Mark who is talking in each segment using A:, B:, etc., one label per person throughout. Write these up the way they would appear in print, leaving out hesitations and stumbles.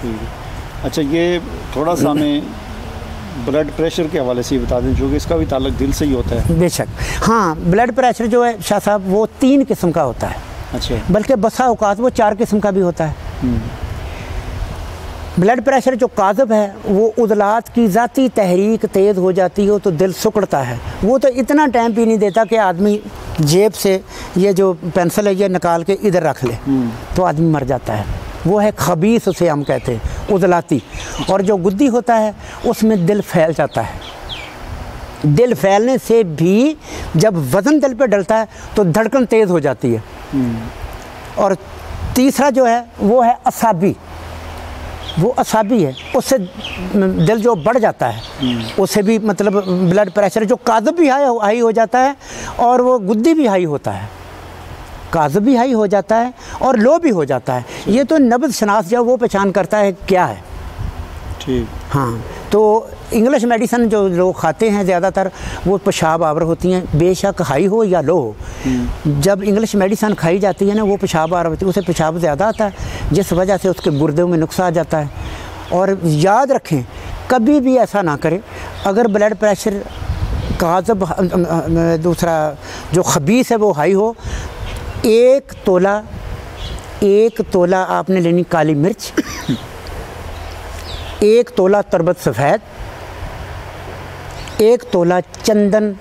A: ठीक है। अच्छा, ये थोड़ा सा हमें ब्लड प्रेशर के हवाले से बता दें, जो कि इसका भी ताल्लुक दिल से ही होता है।
B: बेशक, हाँ, ब्लड प्रेशर जो है शाह साहब वो 3 किस्म का होता है।
A: अच्छा।
B: बल्कि बसा औकात वो 4 किस्म का भी होता है। ब्लड प्रेशर जो काज़ब है वो उज़लात की ज़ाती तहरीक तेज़ हो जाती हो तो दिल सुकड़ता है। वो तो इतना टाइम भी नहीं देता कि आदमी जेब से ये जो पेंसिल है ये निकाल के इधर रख ले, तो आदमी मर जाता है। वो है खबीस, उसे हम कहते हैं, उज़लाती। और जो गुद्दी होता है उसमें दिल फैल जाता है। दिल फैलने से भी जब वज़न दिल पे डलता है तो धड़कन तेज़ हो जाती है। और तीसरा जो है वो है असाबी। वो असाबी है, उससे दिल जो बढ़ जाता है, उससे भी मतलब ब्लड प्रेशर जो काज़ब भी हाई हो जाता है और वो गुद्दी भी हाई होता है। काज़ब भी हाई हो जाता है और लो भी हो जाता है। ये तो नब्ज़ शनास जो वो पहचान करता है क्या है।
A: ठीक।
B: हाँ, तो इंग्लिश मेडिसिन जो लोग खाते हैं ज़्यादातर वो पेशाब आवर होती हैं, बेशक हाई हो या लो हो। जब इंग्लिश मेडिसिन खाई जाती है ना, वो पेशाब आवर होती है, उसे पेशाब ज़्यादा आता है, जिस वजह से उसके गुर्दों में नुक्स आ जाता है। और याद रखें, कभी भी ऐसा ना करें, अगर ब्लड प्रेशर काज़ब दूसरा जो खबीस है वो हाई हो, 1 तोला आपने लेनी काली मिर्च, 1 तोला तरबत सफ़ेद, 1 तोला चंदन,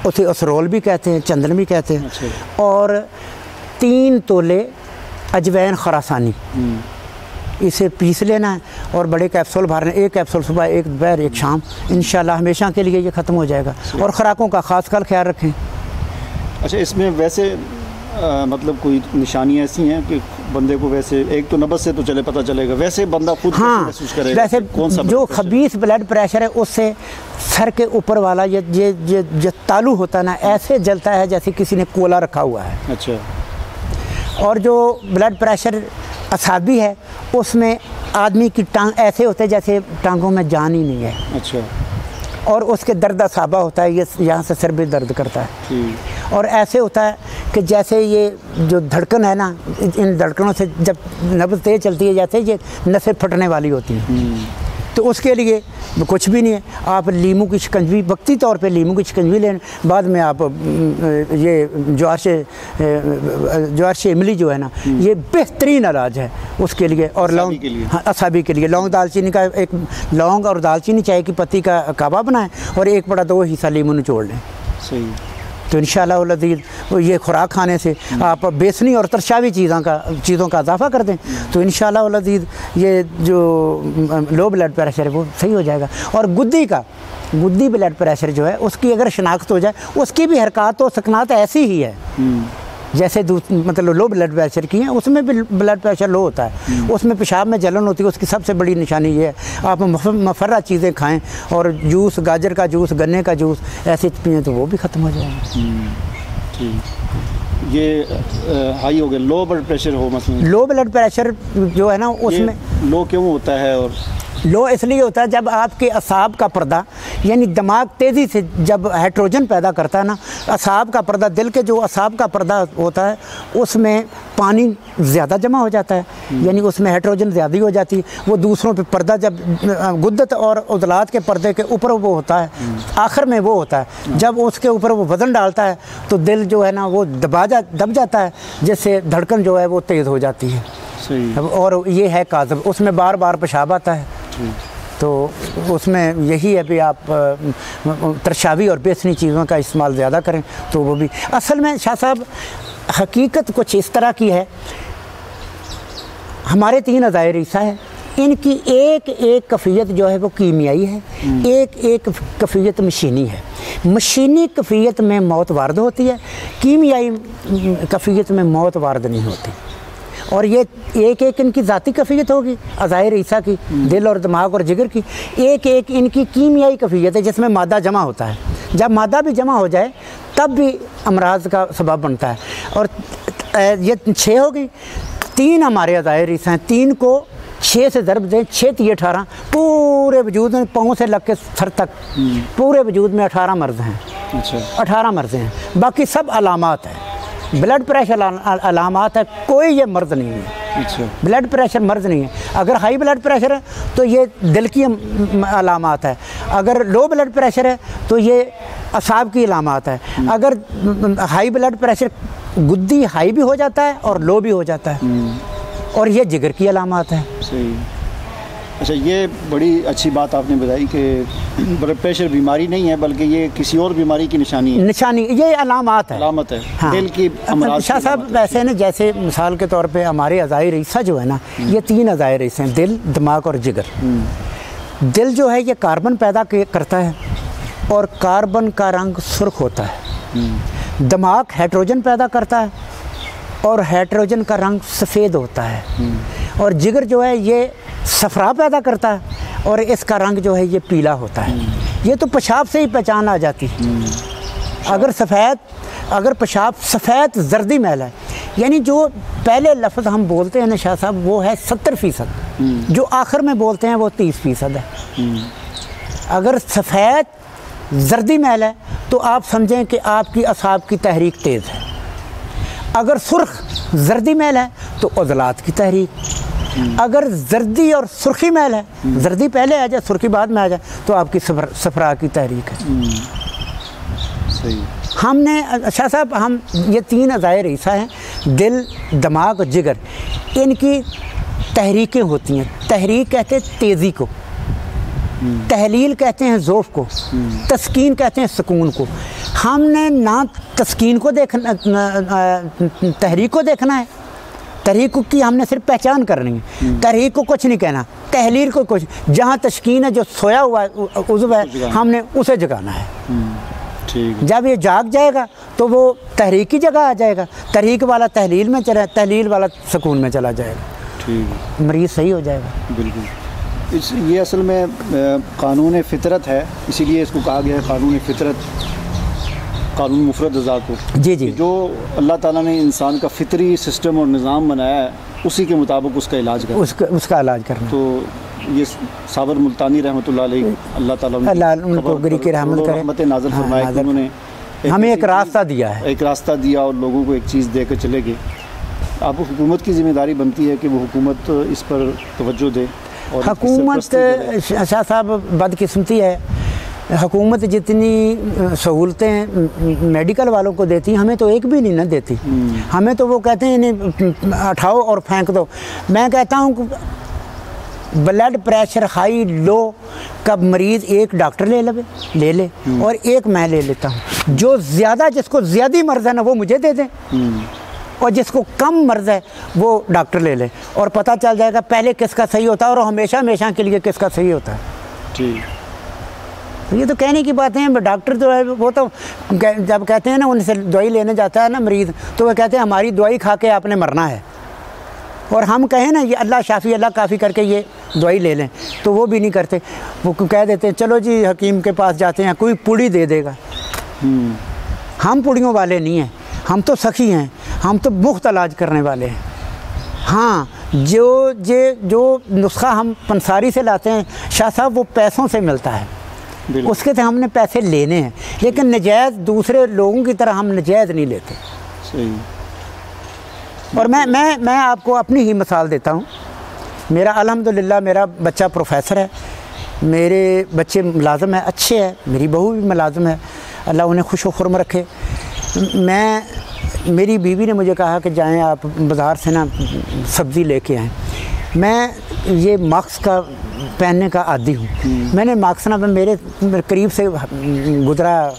B: उसे असरोल भी कहते हैं, चंदन भी कहते हैं।
A: अच्छा।
B: और 3 तोले अजवैन खरासानी, इसे पीस लेना है और बड़े कैप्सूल भरने, 1 कैप्सूल सुबह, 1 दोपहर, 1 शाम। इंशाल्लाह हमेशा के लिए ये ख़त्म हो जाएगा। और ख़ुराकों का ख़ास कर ख्याल रखें।
A: अच्छा, इसमें वैसे मतलब कोई निशानियाँ ऐसी हैं कि बंदे को, वैसे एक तो नब्ज़ से तो चले पता चलेगा, वैसे बंदा खुद
B: हाँ,
A: महसूस करेगा
B: वैसे
A: कौन सा
B: जो खबीस ब्लड प्रेशर है उससे सर के ऊपर वाला ये तालू होता है ना, ऐसे जलता है जैसे किसी ने कोला रखा हुआ है।
A: अच्छा।
B: और जो ब्लड प्रेशर असाबी है उसमें आदमी की टांग ऐसे होते हैं जैसे टांगों में जान ही नहीं है।
A: अच्छा।
B: और उसके दर्द असाबा होता है, ये यहाँ से सिर भी दर्द करता है। और ऐसे होता है कि जैसे ये जो धड़कन है ना, इन धड़कनों से जब नब्ज़ तेज़ चलती है जैसे ये नसें फटने वाली होती हैं। तो उसके लिए कुछ भी नहीं है, आप लीमू की शिकंजवी, वक्ती तौर पे लीमू की शिकंजवी लें, बाद में आप ये ज्वार से इमली जो है ना, ये बेहतरीन इलाज है उसके लिए। और लौंग, हाँ, असाबी के लिए लौंग दालचीनी का, एक लौंग और दालचीनी चाय की पत्ती का काबा बनाएं और 1 बड़ा 2 हिस्सा लीमू निचोड़ लें।
A: सही।
B: तो इंशाअल्लाह लज़ीज़ ये खुराक खाने से आप बेसनी और तरशावी चीज़ों का इजाफ़ा कर दें तो इंशाअल्लाह लज़ीज़ ये जो लो ब्लड प्रेशर है वो सही हो जाएगा। और गुद्दी ब्लड प्रेशर जो है उसकी अगर शनाख्त हो जाए, उसकी भी हरकत और सकनात ऐसी ही है जैसे मतलब लो ब्लड प्रेशर की है, उसमें भी ब्लड प्रेशर लो होता है, उसमें पेशाब में जलन होती है। उसकी सबसे बड़ी निशानी ये है, आप मफर्रा चीज़ें खाएं और जूस, गाजर का जूस, गन्ने का जूस ऐसे पिएँ तो वो भी ख़त्म हो जाएगा।
A: ठीक। ये हाई हो गया, लो ब्लड प्रेशर हो, मतलब
B: लो ब्लड प्रेशर जो है ना उसमें
A: लो क्यों होता है? और
B: लो इसलिए होता है जब आपके असाब का पर्दा, यानी दिमाग तेज़ी से जब हाइड्रोजन पैदा करता है ना, असाब का पर्दा, दिल के जो असाब का पर्दा होता है उसमें पानी ज़्यादा जमा हो जाता है, यानी उसमें हाइड्रोजन ज़्यादा हो जाती है। वो दूसरों पे पर्दा, जब गुद्दत और उज़लात के पर्दे के ऊपर वो होता है, आखिर में वो होता है, जब उसके ऊपर वो वज़न डालता है तो दिल जो है ना वो दब जाता है, जिससे धड़कन जो है वो तेज़ हो जाती है।
A: सही।
B: और ये है काज़ब, उसमें बार बार पेशाब आता है। तो उसमें यही है कि आप तरशावी और बेसनी चीज़ों का इस्तेमाल ज़्यादा करें तो वो भी। असल में शाह साहब हकीकत कुछ इस तरह की है, हमारे 3 अज़ाए रीसा है, इनकी एक एक कफ़ियत जो है वो कीमियाई है, एक एक कफ़ियत मशीनी है। मशीनी कफ़ियत में मौत वारद होती है, कीमियाई कफ़ियत में मौत वारद नहीं होती। और ये एक एक इनकी ज़ाती कफ़ियत होगी अज़ाए रीसा की, दिल और दिमाग और जिगर की, एक एक इनकी कीमियाई कफ़ियत है जिसमें मादा जमा होता है। जब मादा भी जमा हो जाए तब भी अमराज का सबब बनता है। और ये 6 हो गई, 3 हमारे अज़ाए रीसा हैं, 3 को 6 से ज़रब दें, 6 3 18, पूरे वजूद में पाँव से लग के सर तक पूरे वजूद में 18 मर्ज़ हैं।
A: अच्छा।
B: 18 मर्ज़ हैं, बाकी सब अलामात हैं। ब्लड प्रेशर अलामात है, कोई ये मर्ज़ नहीं है।
A: अच्छा,
B: ब्लड प्रेशर मर्ज़ नहीं है। अगर हाई ब्लड प्रेशर है तो ये दिल की अलामात है, अगर लो ब्लड प्रेशर है तो ये असाब की अलामात है। अगर हाई ब्लड प्रेशर गुद्दी हाई भी हो जाता है और लो भी हो जाता है, और ये जिगर की अलामात है।
A: सही। अच्छा, ये बड़ी अच्छी बात आपने बताई कि ब्लड प्रेशर बीमारी नहीं है बल्कि ये किसी और बीमारी की निशानी है,
B: ये अलामात है,
A: अलामत है।
B: हाँ।
A: दिल की अमराज
B: शाह साहब वैसे ना, जैसे मिसाल के तौर पे हमारे अज़ाए रईसा जो है ना, ये 3 अज़ाए रईसा हैं, दिल, दिमाग और जिगर। दिल जो है ये कार्बन पैदा करता है और कार्बन का रंग सुर्ख होता है। दिमाग हाइड्रोजन पैदा करता है और हाइड्रोजन का रंग सफ़ेद होता है। और जिगर जो है ये सफ़रा पैदा करता है और इसका रंग जो है ये पीला होता है। ये तो पेशाब से ही पहचान आ जाती है। अगर पेशाब सफ़ेद जर्दी मैल है, यानी जो पहले लफ्ज़ हम बोलते हैं ना शाह साहब, वो है 70%, जो आखिर में बोलते हैं वो 30% है। अगर सफ़ेद जर्दी मैल है तो आप समझें कि आपकी असाब की तहरीक तेज़ है। अगर सुर्ख जर्दी मैल है तो उज़लात की तहरीक। अगर जर्दी और सुर्खी मैल है, जर्दी पहले आ जाए सुर्खी बाद में आ जाए, तो आपकी सफरा की तहरीक है।
A: सही।
B: हमने शाह साहब, हम ये 3 अज़ाए रईसा हैं, दिल, दिमाग और जिगर, इनकी तहरीकें होती हैं। तहरीक कहते हैं तेज़ी को, तहलील कहते हैं ज़ौफ़ को, तस्कीन कहते हैं सुकून को। हमने ना तस्कीन को देखना, तहरीक को देखना है, तहरीक की हमने सिर्फ पहचान करनी है, तहरीक को कुछ नहीं कहना, तहलील को कुछ। जहाँ तस्कीन है, जो सोया हुआ उज़्व है, हमने उसे जगाना है।
A: ठीक।
B: जब ये जाग जाएगा तो वो तहरीक की जगह आ जाएगा, तहरीक वाला तहलील में चला, तहलील वाला सुकून में चला जाएगा। ठीक, मरीज़ सही हो जाएगा।
A: बिल्कुल। ये असल में कानून फितरत है, इसीलिए इसको कहा गया है कानून फितरत, कानून मुफरद अज़ा को।
B: जी जी।
A: जो अल्लाह ताला ने इंसान का फितरी सिस्टम और निज़ाम बनाया है, उसी के मुताबिक उसका इलाज करना,
B: उसका इलाज करना।
A: तो ये साबर मुल्तानी रहमतुल्लाह अलैह, अल्लाह ताला
B: उनको गरी की रहमत करे,
A: रहमत नाज़िल फरमाए कि उन्होंने
B: हमें एक रास्ता दिया है,
A: एक रास्ता दिया और लोगों को एक चीज़ दे कर चले गए। अब हुकूमत की ज़िम्मेदारी बनती है कि वो हुकूमत इस पर तवज्जो दे। और
B: हुकूमत शाह साहब बदकिस्मती है, हुकूमत जितनी सहूलतें मेडिकल वालों को देती, हमें तो एक भी नहीं ना देती। हमें तो वो कहते हैं इन्हें उठाओ और फेंक दो। मैं कहता हूँ ब्लड प्रेशर हाई लो का मरीज़ एक डॉक्टर ले ले और एक मैं ले लेता हूँ। जो ज़्यादा, जिसको ज़्यादा मर्ज़ है ना, वो मुझे दे दें, और जिसको कम मर्ज़ है वो डॉक्टर ले ले, और पता चल जाएगा पहले किसका सही होता है और हमेशा हमेशा के लिए किसका सही होता है।
A: ठीक।
B: ये तो कहने की बातें हैं। डॉक्टर तो है, वो तो जब कहते हैं ना, उनसे दवाई लेने जाता है ना मरीज़, तो वो कहते हैं हमारी दवाई खा के आपने मरना है, और हम कहें ना ये अल्लाह शाफ़ी अल्लाह काफ़ी करके ये दवाई ले लें, तो वो भी नहीं करते। वो कह देते हैं चलो जी हकीम के पास जाते हैं, कोई पुड़ी दे देगा। हम पुड़ियों वाले नहीं हैं, हम तो सखी हैं, हम तो मुफ्त इलाज करने वाले हैं। हाँ, जो नुस्खा हम पंसारी से लाते हैं शाह साहब, वो पैसों से मिलता है, उसके तो हमने पैसे लेने हैं, लेकिन नजायज़ दूसरे लोगों की तरह हम नजायज़ नहीं लेते।
A: सही।
B: और मैं आपको अपनी ही मिसाल देता हूँ। मेरा अल्हम्दुलिल्लाह मेरा बच्चा प्रोफेसर है, मेरे बच्चे मुलाज़िम हैं, अच्छे हैं, मेरी बहू भी मुलाज़िम है, अल्लाह उन्हें खुश व खुर्म रखे। मेरी बीवी ने मुझे कहा कि जाएं आप बाज़ार से ना सब्ज़ी लेके आएँ। मैं ये मास्क का पहनने का आदी हूँ। मैंने मास्क ना, मेरे करीब से गुजरा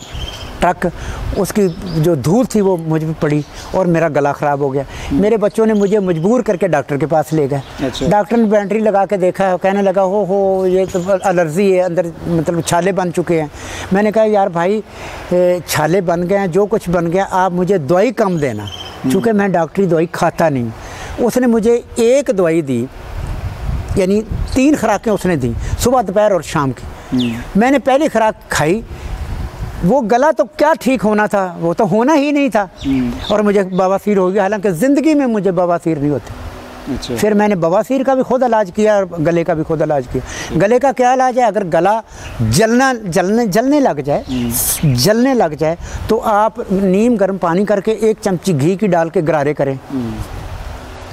B: ट्रक, उसकी जो धूल थी वो मुझ पर पड़ी और मेरा गला ख़राब हो गया। मेरे बच्चों ने मुझे मजबूर करके डॉक्टर के पास ले गए।
A: अच्छा।
B: डॉक्टर ने बैटरी लगा के देखा, कहने लगा हो ये तो एलर्जी है, अंदर मतलब छाले बन चुके हैं। मैंने कहा यार भाई, छाले बन गए हैं, जो कुछ बन गया, आप मुझे दवाई कम देना, चूँकि मैं डॉक्टरी दवाई खाता नहीं। उसने मुझे एक दवाई दी, यानी 3 खुराकें उसने दी, सुबह दोपहर और शाम की। मैंने पहली खुराक खाई, वो गला तो क्या ठीक होना था, वो तो होना ही नहीं था, और मुझे बवासीर हो गया। हालांकि ज़िंदगी में मुझे बवासीर नहीं होती।
A: अच्छा।
B: फिर मैंने बवासीर का भी खुद इलाज किया और गले का भी खुद इलाज किया। गले का क्या इलाज है, अगर गला जलने लग जाए तो आप नीम गर्म पानी करके 1 चमची घी की डाल के गरारे करें,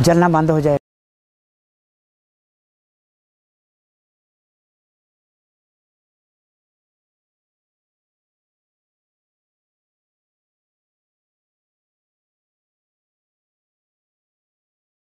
B: जलना बंद हो जाए।